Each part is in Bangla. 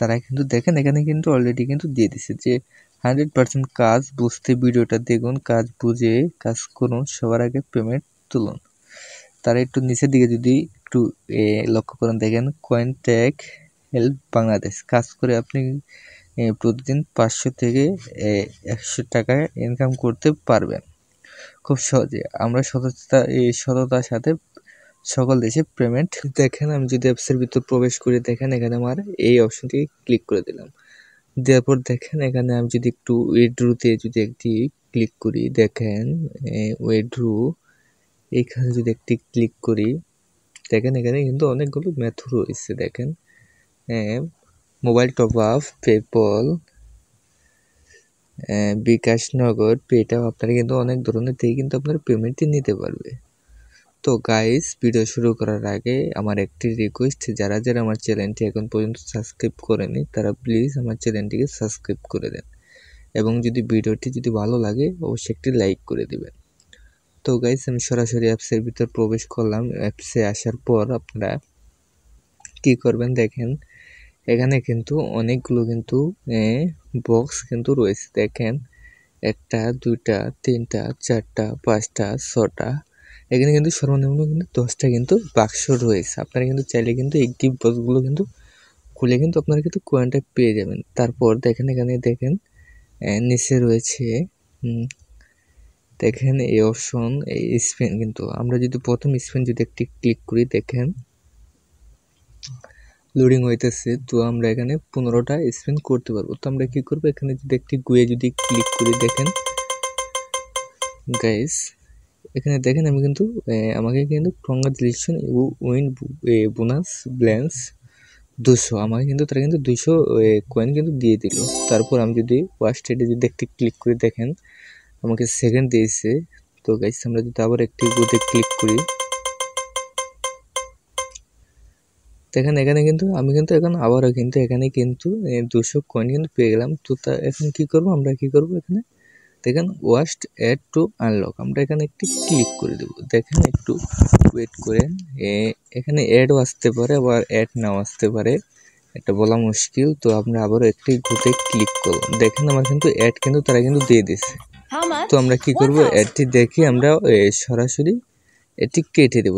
তারা কিন্তু দেখেন এখানে কিন্তু অলরেডি কিন্তু দিয়ে দিছে যে 100% কাজ বুঝতে ভিডিওটা দেখুন, কাজ বুঝে কাজ করুন, সবার আগে পেমেন্ট তুলুন। তারা একটু নিচের দিকে যদি একটু লক্ষ্য করেন দেখেন কয়েনটেক হেল্প বাংলাদেশ কাজ করে আপনি প্রতিদিন 500 থেকে 100 টাকা ইনকাম করতে পারবেন খুব সহজে। আমরা সততার সাথে সকল দেশে পেমেন্ট দেখেন। আমি যদি অ্যাপসের ভিতর প্রবেশ করে দেখেন এখানে আমার এই অপশনটি ক্লিক করে দিলাম, দেওয়ার পর দেখেন এখানে আমি যদি একটু উইথড্রতে যদি একটি ক্লিক করি দেখেন উইথড্র এইখানে যদি একটি ক্লিক করি দেখেন এখানে কিন্তু অনেকগুলো মেথড রয়েছে। দেখেন মোবাইল টপ আপ, পেপল, বিকাশ, নগদ, পেটাও আপনারা কিন্তু অনেক ধরনের থেকে কিন্তু আপনারা পেমেন্টটি নিতে পারবে। তো গাইস ভিডিও শুরু করার আগে আমার একটি রিকোয়েস্ট, যারা যারা আমার চ্যানেলটি এখন পর্যন্ত সাবস্ক্রাইব করেনি তারা প্লিজ আমার চ্যানেলটিকে সাবস্ক্রাইব করে দেন এবং যদি ভিডিওটি যদি ভালো লাগে অবশ্যই একটি লাইক করে দিবেন। তো গাইস আমি সরাসরি অ্যাপসের ভিতর প্রবেশ করলাম। অ্যাপসে আসার পর আপনারা কি করবেন দেখেন এখানে কিন্তু অনেকগুলো কিন্তু বক্স কিন্তু রয়েছে। দেখেন 1টা 2টা 3টা 4টা 5টা 6টা, এখানে কিন্তু সর্বনিম্ন কিন্তু 10টা কিন্তু বাক্স রয়েছে। আপনারা কিন্তু চাইলে কিন্তু এই গিফট বক্সগুলো কিন্তু খুলে কিন্তু আপনারা কিন্তু কয়েনটা পেয়ে যাবেন। তারপর দেখেন এখানে দেখেন নিচে রয়েছে দেখেন এই অপশন এই স্পিন, কিন্তু আমরা যদি প্রথম স্পিন যদি একটি ক্লিক করি দেখেন লোডিং হইতেছে, তো আমরা এখানে 15টা স্পিন করতে পারবো। তো আমরা কি করবো এখানে যদি একটি গুয়ে যদি ক্লিক করি দেখেন গাইস এখানে দেখেন আমি কিন্তু আমাকে কিন্তু কংগ্রাচুলেশন উইন বোনাস ব্যালেন্স 200 আমাকে কিন্তু তারা কিন্তু 200 কয়েন কিন্তু দিয়ে দিল। তারপর আমি যদি ওয়াস্টেডে যদি একটি ক্লিক করে দেখেন আমাকে সেকেন্ড দিয়েছে। তো গাইস আমরা যদি আবার একটি গুতে ক্লিক করি দেখেন এখানে কিন্তু আমি কিন্তু এখন আবারও কিন্তু এখানে কিন্তু 200 কয়েন কিন্তু পেয়ে গেলাম। তো এখন কি করব আমরা কি করব এখানে দেখেন ওয়াস্ট অ্যাড টু আনলক আমরা এখানে একটি ক্লিক করে দেব। দেখেন একটু ওয়েট করেন, এখানে অ্যাডও আসতে পারে আবার অ্যাড নাও আসতে পারে, এটা বলা মুশকিল। তো আমরা আবারও একটি গুতে ক্লিক করব। দেখেন আমার কিন্তু অ্যাড কিন্তু তারা কিন্তু দিয়ে দিয়েছে। তো আমরা কি করব অ্যাডটি দেখে আমরা সরাসরি এটি কেটে দেব।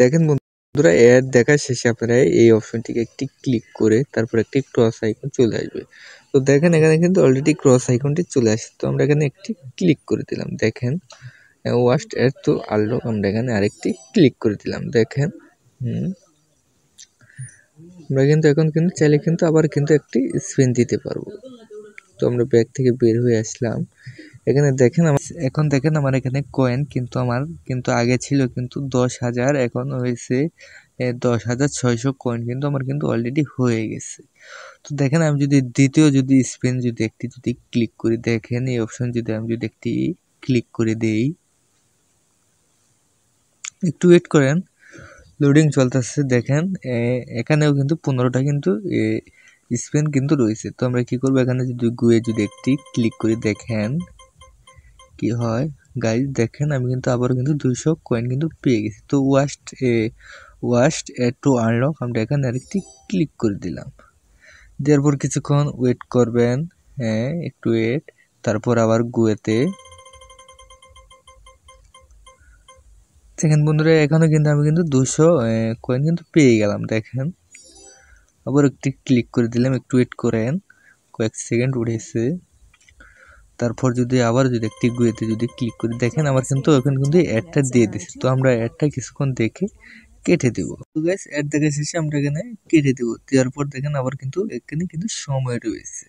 দেখেন বন্ধুরা অ্যাড দেখা শেষে আপনারা এই অপশনটিকে একটি ক্লিক করে তারপর একটি ক্রস আইকন চলে আসবে। তো দেখেন এখানে কিন্তু অলরেডি ক্রস আইকনটি চলে আসছে। তো আমরা এখানে একটি ক্লিক করে দিলাম। দেখেন ওয়াস্ট অ্যাড টু আনলক আমরা এখানে আরেকটি ক্লিক করে দিলাম। দেখেন আমরা কিন্তু এখন কিন্তু চাইলে কিন্তু আবার কিন্তু একটি স্পিন দিতে পারবো। তো আমরা ব্যাগ থেকে বের হয়ে আসলাম। এখানে দেখেন এখন দেখেন আমার এখানে কয়েন কিন্তু আমার কিন্তু আগে ছিল কিন্তু 10,000, এখন হয়েছে 10,600 কয়েন কিন্তু আমার কিন্তু অলরেডি হয়ে গেছে। তো দেখেন আমি যদি দ্বিতীয় যদি স্পিন যদি একটি যদি ক্লিক করি দেখেন এই অপশন যদি আমি যদি একটি ক্লিক করে দেই, একটু ওয়েট করেন লোডিং চলতেছে। দেখেন এখানেও কিন্তু 15টা কিন্তু স্পিন কিন্তু রয়েছে। তো আমরা কি করবো এখানে যদি গুয়ে যদি একটি ক্লিক করি দেখেন কি হয় গাইজ। দেখেন আমি কিন্তু আবারও কিন্তু 200 কয়েন কিন্তু পেয়ে গেছি। তো ওয়াস্ট অ্যাড টু আনলক আমরা এখানে আরেকটি ক্লিক করে দিলাম। দেওয়ার পর কিছুক্ষণ ওয়েট করবেন, একটু ওয়েট, তারপর আবার গুয়েতে দেখেন বন্ধুরা এখানে কিন্তু আমি কিন্তু 200 কয়েন কিন্তু পেয়ে গেলাম। দেখেন আবার একটি ক্লিক করে দিলাম, একটু ওয়েট করেন, কয়েক সেকেন্ড উঠেছে। তারপর যদি আবার যদি একটি গুয়েতে যদি ক্লিক করি দেখেন আমার কিন্তু এখন কিন্তু অ্যাডটা দিয়ে দিচ্ছে। তো আমরা অ্যাডটা কিছুক্ষণ দেখে কেটে দেবো। তো গাইস অ্যাড দেখা শেষে আমরা এখানে কেটে দেবো। দেওয়ার পর দেখেন আবার কিন্তু এখানে কিন্তু সময় রয়েছে।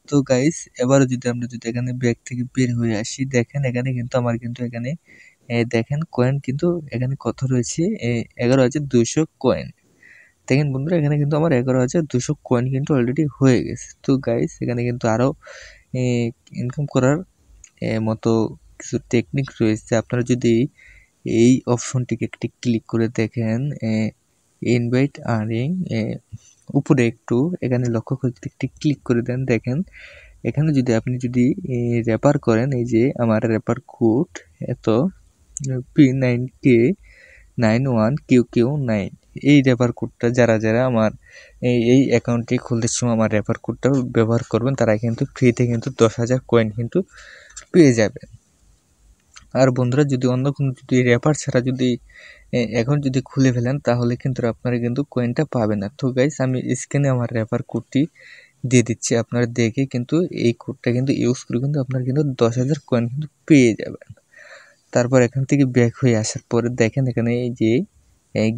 তো গাইস এবারও যদি আমরা যদি এখানে ব্যাগ থেকে বের হয়ে আসি দেখেন এখানে কিন্তু আমার কিন্তু এখানে দেখেন কয়েন কিন্তু এখানে কত রয়েছে 11,200 কয়েন। দেখেন বন্ধুরা এখানে কিন্তু আমার 11,200 কয়েন কিন্তু অলরেডি হয়ে গেছে। তো গাইস এখানে কিন্তু আরও ইনকাম করার মতো কিছু টেকনিক রয়েছে। আপনারা যদি এই অপশনটিকে একটি ক্লিক করে দেখেন ইনভাইট আর্নিং উপরে একটু এখানে লক্ষ্য করে একটি ক্লিক করে দেন। দেখেন এখানে যদি আপনি যদি রেফার করেন এই যে আমার রেফার কোড এত P9K91QQ9 এই রেফার কোডটা যারা আমার এই অ্যাকাউন্টটি খুলতে সময় আমার রেফার কোডটা ব্যবহার করবেন তারা কিন্তু ফ্রিতে কিন্তু 10,000 কয়েন কিন্তু পেয়ে যাবেন। আর বন্ধুরা যদি অন্য কোনো যদি রেফার ছাড়া যদি অ্যাকাউন্ট যদি খুলে ফেলেন তাহলে কিন্তু আপনারা কিন্তু কয়েনটা পাবেন না। তো গাইস আমি স্ক্রিনে আমার রেফার কোডটি দিয়ে দিচ্ছি, আপনারা দেখে কিন্তু এই কোডটা কিন্তু ইউজ করে কিন্তু আপনারা কিন্তু 10,000 কয়েন কিন্তু পেয়ে যাবেন। তারপর এখান থেকে ব্যাক হয়ে আসার পরে দেখেন এখানে এই যে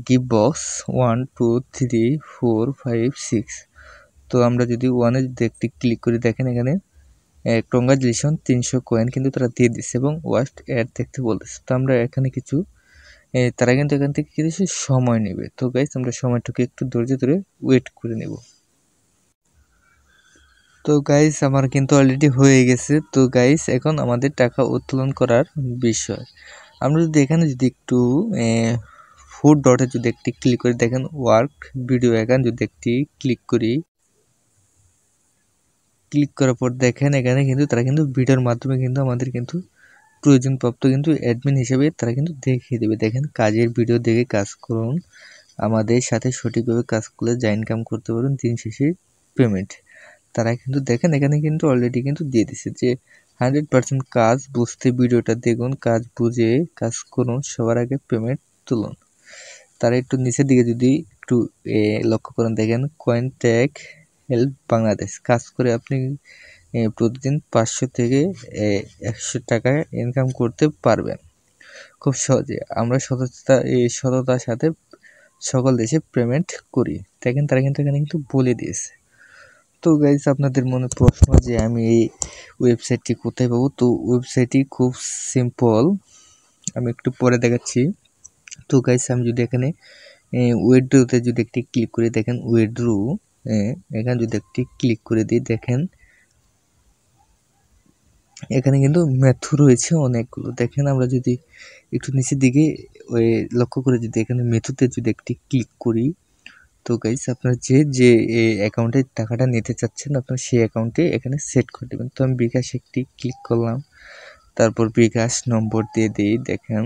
গিভ বক্স 1 2 3 4 5 6। তো আমরা যদি 1-এ যদি একটি ক্লিক করে দেখেন এখানে কংগ্রাচুলেশন 300 কয়েন কিন্তু তারা দিয়ে দিচ্ছে এবং ওয়াস্ট অ্যাড দেখতে বলতেছে। তো আমরা এখানে কিছু তারা কিন্তু এখান থেকে কিছু সময় নেবে। তো গাইস আমরা সময়টুকু একটু ধৈর্য ধরে ওয়েট করে নেব। তো গাইস আমার কিন্তু অলরেডি হয়ে গেছে। তো গাইস এখন আমাদের টাকা উত্তোলন করার বিষয়। আমরা যদি এখানে যদি একটু ফুড ডটে যদি একটি ক্লিক করে দেখেন ওয়ার্ক ভিডিও এখানে যদি একটি ক্লিক করি, ক্লিক করার পর দেখেন এখানে কিন্তু তারা কিন্তু ভিডিওর মাধ্যমে কিন্তু আমাদের কিন্তু প্রয়োজনপ্রাপ্ত কিন্তু অ্যাডমিন হিসেবে তারা কিন্তু দেখিয়ে দেবে। দেখেন কাজের ভিডিও দেখে কাজ করুন, আমাদের সাথে সঠিকভাবে কাজ করলে যা ইনকাম করতে পারবেন দিন শেষে পেমেন্ট। তারা কিন্তু দেখেন এখানে কিন্তু অলরেডি কিন্তু দিয়ে দিচ্ছে যে 100% কাজ বুঝতে ভিডিওটা দেখুন, কাজ বুঝে কাজ করুন, সবার আগে পেমেন্ট তুলুন। তারা একটু নিচের দিকে যদি একটু লক্ষ্য করেন দেখেন কয়েন ট্যাগ হেল্প বাংলাদেশ কাজ করে আপনি প্রতিদিন 500 থেকে 100 টাকা ইনকাম করতে পারবেন খুব সহজে। আমরা সততার সাথে সকল দেশে পেমেন্ট করি। দেখেন তারা কিন্তু এখানে কিন্তু বলে দিয়েছে। তো গাইজ আপনাদের মনে প্রশ্ন যে আমি এই ওয়েবসাইটটি কোথায় পাবো? তো ওয়েবসাইটটি খুব সিম্পল, আমি একটু পরে দেখাচ্ছি। তো গাইজ আমি যদি এখানে উইথড্রোতে যদি একটি ক্লিক করে দেখেন উইথড্রো, এখানে যদি একটি ক্লিক করে দিই দেখেন এখানে কিন্তু মেথড রয়েছে অনেকগুলো। দেখেন আমরা যদি একটু নিচের দিকে ওই লক্ষ্য করে যদি এখানে মেথডে যদি একটি ক্লিক করি, তো গাইস আপনার যে অ্যাকাউন্টে টাকাটা নিতে চাচ্ছেন আপনার সেই অ্যাকাউন্টে এখানে সেট করে দেবেন। তো আমি বিকাশ একটি ক্লিক করলাম, তারপর বিকাশ নম্বর দিয়ে দিই। দেখেন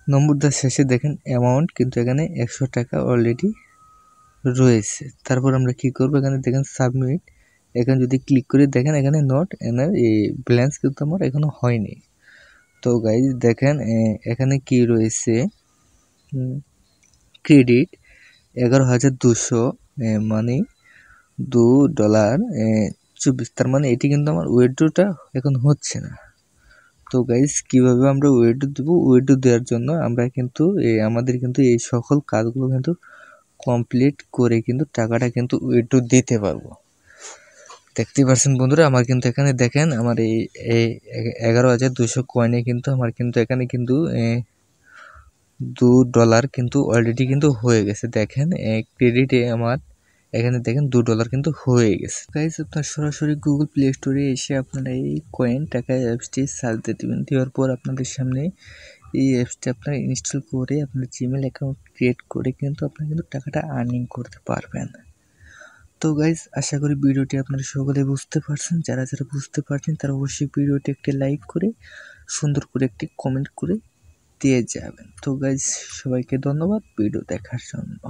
নম্বর দেওয়ার শেষে দেখেন অ্যামাউন্ট কিন্তু এখানে 100 টাকা অলরেডি রয়েছে। তারপর আমরা কি করব এখানে দেখেন সাবমিট, এখানে যদি ক্লিক করি দেখেন এখানে নট এনার ব্যালেন্স কিন্তু আমার এখনো হয়নি। তো গাইজ দেখেন এখানে কি রয়েছে ক্রেডিট 11,200 মানে $2.24, তার মানে এটি কিন্তু আমার উইথড্রটা এখন হচ্ছে না। তো গাইজ কিভাবে আমরা উইথড্র দেবো? উইথড্র দেওয়ার জন্য আমরা কিন্তু আমাদের কিন্তু এই সকল কাজগুলো কিন্তু কমপ্লিট করে কিন্তু টাকাটা কিন্তু উইথড্র দিতে পারবো। দেখতেই পাচ্ছেন বন্ধুরা আমার কিন্তু এখানে দেখেন আমার এই 11,200 কয়েনে কিন্তু আমার কিন্তু এখানে কিন্তু $2 কিন্তু অলরেডি কিন্তু হয়ে গেছে। দেখেন ক্রেডিটে আমার এখানে দেখেন $2 কিন্তু হয়ে গেছে। গাইস আপনার সরাসরি গুগল প্লে স্টোরে এসে আপনারা এই কয়েন টাকা অ্যাপসটি সার্চ দিয়ে দেবেন, দেওয়ার পর আপনাদের সামনে এই অ্যাপসটি আপনারা ইনস্টল করে আপনার জিমেল অ্যাকাউন্ট ক্রিয়েট করে কিন্তু আপনারা কিন্তু টাকাটা আর্নিং করতে পারবেন। তো গাইস আশা করি ভিডিওটি আপনারা সকলে বুঝতে পারছেন। যারা বুঝতে পারছেন তারা অবশ্যই ভিডিওটি একটি লাইক করে সুন্দর করে একটি কমেন্ট করে দিয়ে যাবেন। তো গাইস সবাইকে ধন্যবাদ ভিডিও দেখার জন্য।